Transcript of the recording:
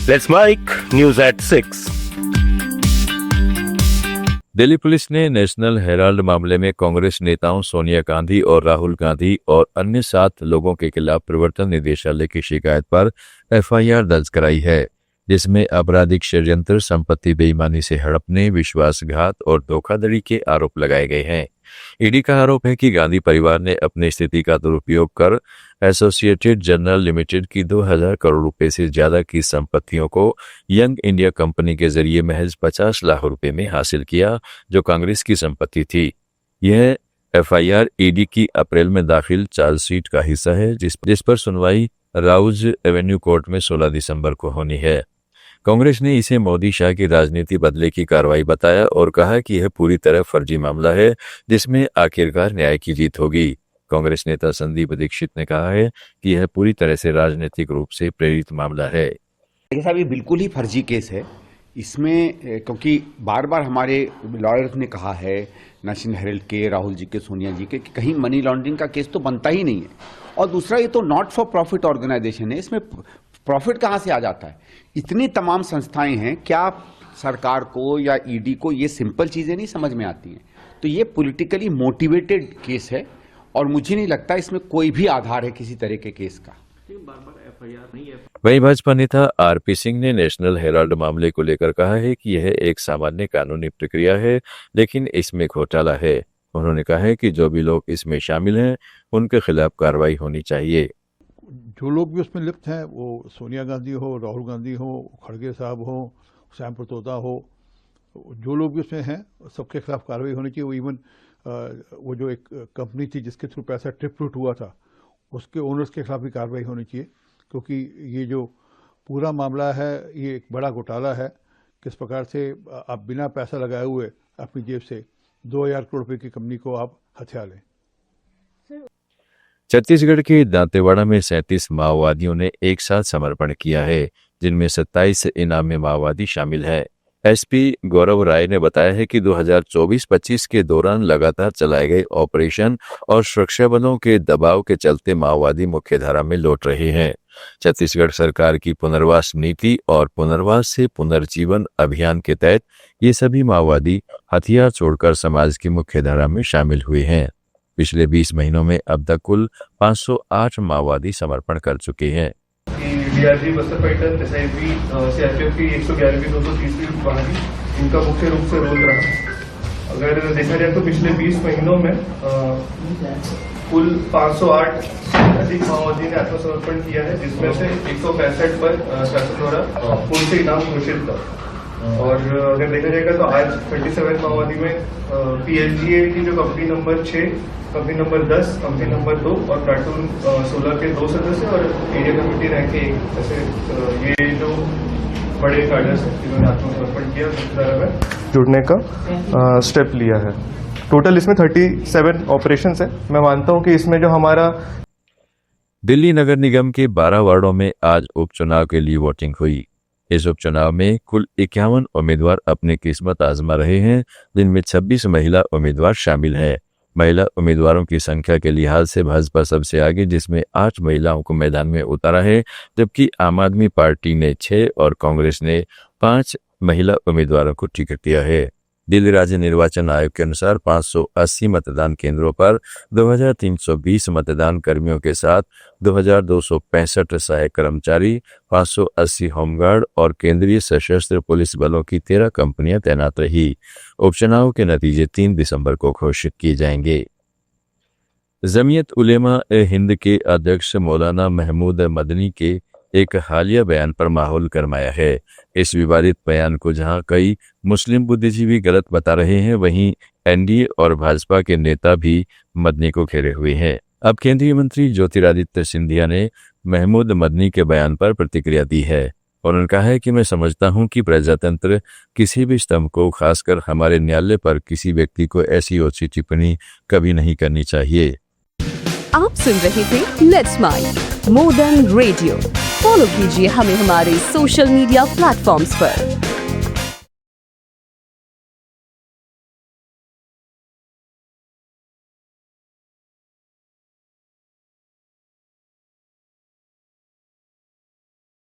Let's make news at 6. Delhi police ने national Herald मामले में कांग्रेस नेताओं सोनिया गांधी और राहुल गांधी और अन्य 7 लोगों के खिलाफ प्रवर्तन निदेशालय की शिकायत पर एफआईआर दर्ज कराई है, जिसमें आपराधिक षड्यंत्र, संपत्ति बेईमानी से हड़पने, विश्वासघात और धोखाधड़ी के आरोप लगाए गए हैं। ईडी का आरोप है कि गांधी परिवार ने अपनी स्थिति का दुरुपयोग कर एसोसिएटेड जर्नल लिमिटेड की 2000 करोड़ रुपए से ज्यादा की संपत्तियों को यंग इंडिया कंपनी के जरिए महज 50 लाख रुपए में हासिल किया, जो कांग्रेस की संपत्ति थी। यह एफआईआर ईडी की अप्रैल में दाखिल चार्जशीट का हिस्सा है, जिस पर सुनवाई राउज एवेन्यू कोर्ट में 16 दिसंबर को होनी है। कांग्रेस ने इसे मोदी शाह की राजनीति बदले की कार्रवाई बताया और कहा कि यह पूरी तरह फर्जी मामला है, जिसमें आखिरकार न्याय की जीत होगी। कांग्रेस नेता संदीप दीक्षित ने कहा है कि यह पूरी तरह से राजनीतिक रूप से प्रेरित मामला है। साहब, ये बिल्कुल ही फर्जी केस है। इसमें क्योंकि बार बार हमारे लॉयर्स ने कहा है, नेशनल हेराल्ड के, राहुल जी के, सोनिया जी के, कि कहीं मनी लॉन्ड्रिंग का केस तो बनता ही नहीं है। और दूसरा, ये तो नॉट फॉर प्रॉफिट ऑर्गेनाइजेशन है, इसमें प्रॉफिट कहाँ से आ जाता है? इतनी तमाम संस्थाएं हैं, क्या सरकार को या ईडी को ये सिंपल चीजें नहीं समझ में आती हैं? तो ये पॉलिटिकली मोटिवेटेड केस है और मुझे नहीं लगता इसमें कोई भी आधार है किसी तरह के केस का। वहीं भाजपा नेता आरपी सिंह ने नेशनल हेराल्ड मामले को लेकर कहा है कि यह एक सामान्य कानूनी प्रक्रिया है, लेकिन इसमें घोटाला है। उन्होंने कहा है कि जो भी लोग इसमें शामिल हैं, उनके खिलाफ कार्रवाई होनी चाहिए। जो लोग भी उसमें लिप्त हैं, वो सोनिया गांधी हो, राहुल गांधी हो, खड़गे साहब हो, श्याम प्रतोता हो, जो लोग भी उसमें हैं, सबके खिलाफ कार्रवाई होनी चाहिए। वो इवन वो जो एक कंपनी थी जिसके थ्रू पैसा ट्रिप रूट हुआ था, उसके ओनर्स के खिलाफ भी कार्रवाई होनी चाहिए, क्योंकि ये जो पूरा मामला है ये एक बड़ा घोटाला है। किस प्रकार से आप बिना पैसा लगाए हुए अपनी जेब से 2000 करोड़ रुपए की कंपनी को आप हथिया लें। छत्तीसगढ़ के दांतेवाड़ा में 37 माओवादियों ने एक साथ समर्पण किया है, जिनमें 27 इनामी माओवादी शामिल है। एसपी गौरव राय ने बताया है कि 2024-25 के दौरान लगातार चलाए गए ऑपरेशन और सुरक्षा बलों के दबाव के चलते माओवादी मुख्यधारा में लौट रहे हैं। छत्तीसगढ़ सरकार की पुनर्वास नीति और पुनर्वास से पुनर्जीवन अभियान के तहत ये सभी माओवादी हथियार छोड़कर समाज की मुख्यधारा में शामिल हुए हैं। पिछले 20 महीनों में अब तक कुल 508 माओवादी समर्पण कर चुके हैं। DRG Bastar pattern, SIB, CRPF की 111वीं 230वीं बहाली, इनका मुख्य रूप से रोल रहा। अगर देखा जाए तो पिछले 20 महीनों में कुल 508 अधिक माओवादी ने आत्मसमर्पण किया है, जिसमें से 165 पर शासन द्वारा पुलिस से इनाम घोषित था। और अगर देखा जाएगा तो आज 37 माओवादी में पीएलजीए की जो company number 6, company number 10, company number 2 और प्लाटून 16 के 2 सदस्य और एरिया कमेटी रैंक के 1, ऐसे ये जो बड़े कार्डर्स हैं जिन्होंने आत्मसमर्पण किया मुख्यधारा में जुड़ने का स्टेप लिया है। टोटल इसमें 37 ऑपरेशंस है। मैं मानता हूं कि इसमें जो हमारा दिल्ली नगर निगम के 12 वार्डों में आज उपचुनाव के लिए वोटिंग हुई। इस उपचुनाव में कुल 51 उम्मीदवार अपनी किस्मत आजमा रहे हैं, जिनमें 26 महिला उम्मीदवार शामिल हैं। महिला उम्मीदवारों की संख्या के लिहाज से भाजपा सबसे आगे, जिसमें 8 महिलाओं को मैदान में उतारा है, जबकि आम आदमी पार्टी ने 6 और कांग्रेस ने 5 महिला उम्मीदवारों को टिकट दिया है। दिल्ली राज्य निर्वाचन आयोग के अनुसार 580 मतदान केंद्रों पर 2320 मतदान कर्मियों के साथ 2265 सहायक कर्मचारी, 580 होमगार्ड और केंद्रीय सशस्त्र पुलिस बलों की 13 कंपनियां तैनात रही। उपचुनाव के नतीजे 3 दिसंबर को घोषित किए जाएंगे। जमीयत उलेमा ए हिंद के अध्यक्ष मौलाना महमूद मदनी के एक हालिया बयान पर माहौल गरमाया है। इस विवादित बयान को जहां कई मुस्लिम बुद्धिजीवी गलत बता रहे हैं, वहीं एनडीए और भाजपा के नेता भी मदनी को घेरे हुए हैं। अब केंद्रीय मंत्री ज्योतिरादित्य सिंधिया ने महमूद मदनी के बयान पर प्रतिक्रिया दी है। उन्होंने कहा है कि मैं समझता हूं कि प्रजातंत्र किसी भी स्तंभ को, खासकर हमारे न्यायालय पर किसी व्यक्ति को ऐसी ओछी टिप्पणी कभी नहीं करनी चाहिए। आप सुन रहे थे let's mind more than radio. Follow कीजिए हमें हमारे सोशल मीडिया प्लेटफॉर्म्स पर।